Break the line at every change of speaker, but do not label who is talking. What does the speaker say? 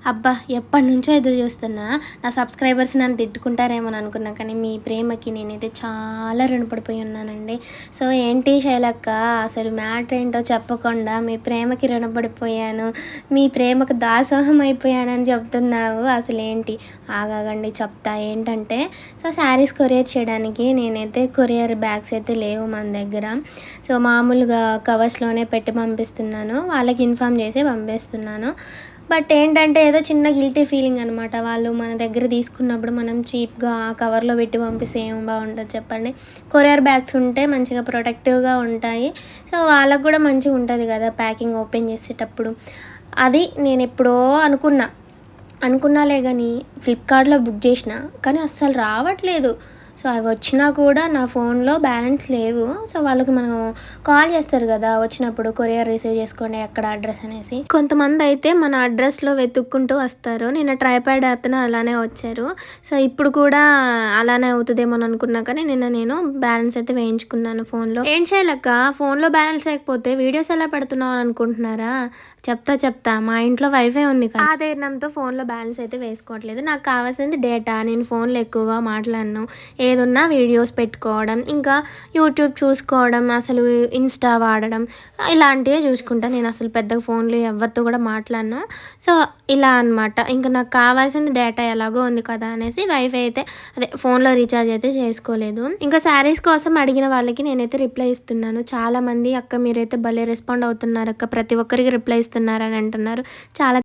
అబ్బా! ఎప్పటినుంచో ఎదురు చూస్తున్నా. నా సబ్స్క్రైబర్స్ నన్ను తిట్టుకుంటారేమో అని అనుకున్నా. కానీ మీ ప్రేమకి నేనైతే చాలా రుణపడిపోయి ఉన్నానండి. సో, ఏంటి శైలక్క అసలు మ్యాటర్ ఏంటో చెప్పకుండా మీ ప్రేమకి రుణపడిపోయాను, మీ ప్రేమకు దాసోహం అయిపోయానని చెప్తున్నావు. అసలేంటి? ఆగాగండి చెప్తా. ఏంటంటే శారీస్ కొరియర్ చేయడానికి నేనైతే కొరియర్ బ్యాగ్స్ అయితే లేవు మన దగ్గర. సో, మామూలుగా కవర్స్‌లోనే పెట్టి పంపిస్తున్నాను. వాళ్ళకి ఇన్ఫార్మ్ చేసి పంపిస్తున్నాను. బట్ ఏంటంటే ఏదో చిన్న గిల్టీ ఫీలింగ్ అనమాట. వాళ్ళు మన దగ్గర తీసుకున్నప్పుడు మనం చీప్‌గా కవర్‌లో పెట్టి పంపిస్తే ఏం బాగుంటది చెప్పండి. కొరియర్ బ్యాగ్స్ ఉంటే మంచిగా ప్రొటెక్టివ్‌గా ఉంటాయి. సో, వాళ్ళకి కూడా మంచిగా ఉంటది కదా ప్యాకింగ్ ఓపెన్ చేసేటప్పుడు. అది నేనెప్పుడో అనుకున్నాలే గానీ ఫ్లిప్‌కార్ట్‌లో బుక్ చేసిన. కానీ అస్సలు రావట్లేదు. సో, అవి వచ్చినా కూడా నా ఫోన్‌లో బ్యాలెన్స్ లేవు. సో, వాళ్ళకి మనం కాల్ చేస్తారు కదా వచ్చినప్పుడు కొరియర్ రిసీవ్ చేసుకోండి ఎక్కడ అడ్రస్ అనేసి. కొంతమందయితే మన అడ్రస్‌లో వెతుక్కుంటూ వస్తారు. నిన్న ట్రైపాడ్ అతను అలానే వచ్చారు. సో, ఇప్పుడు కూడా అలానే అవుతదేమో అని అనుకున్నా కానీ నిన్న నేను బ్యాలెన్స్ అయితే వేయించుకున్నాను ఫోన్‌లో. ఏం చేయలేక ఫోన్‌లో బ్యాలెన్స్ లేకపోతే వీడియోస్ ఎలా పెడుతున్నావు అని అనుకుంటున్నారా? చెప్తా. మా ఇంట్లో వైఫై ఉంది కదా! ఆ ధైర్యంతో ఫోన్‌లో బ్యాలెన్స్ అయితే వేసుకోవట్లేదు. నాకు కావాల్సింది డేటా. నేను ఫోన్‌లో ఎక్కువగా మాట్లాడను. ఏదున్నా వీడియోస్ పెట్టుకోవడం, ఇంకా యూట్యూబ్ చూసుకోవడం, అసలు ఇన్‌స్టా వాడడం ఇలాంటివే చూసుకుంటా. నేను అసలు పెద్దగా ఫోన్‌లో ఎవరితో కూడా మాట్లాడను. సో, ఇలా అనమాట. ఇంక నాకు కావాల్సింది డేటా ఎలాగో ఉంది కదా అనేసి వైఫై అయితే ఫోన్‌లో రీఛార్జ్ అయితే చేసుకోలేదు. ఇంకా శారీస్ కోసం అడిగిన వాళ్ళకి నేనైతే రిప్లై ఇస్తున్నాను. చాలామంది అక్క మీరైతే భలే రెస్పాండ్ అవుతున్నారక్క. ప్రతి ఒక్కరికి రిప్లై ఇస్తున్నారని అంటున్నారు. చాలా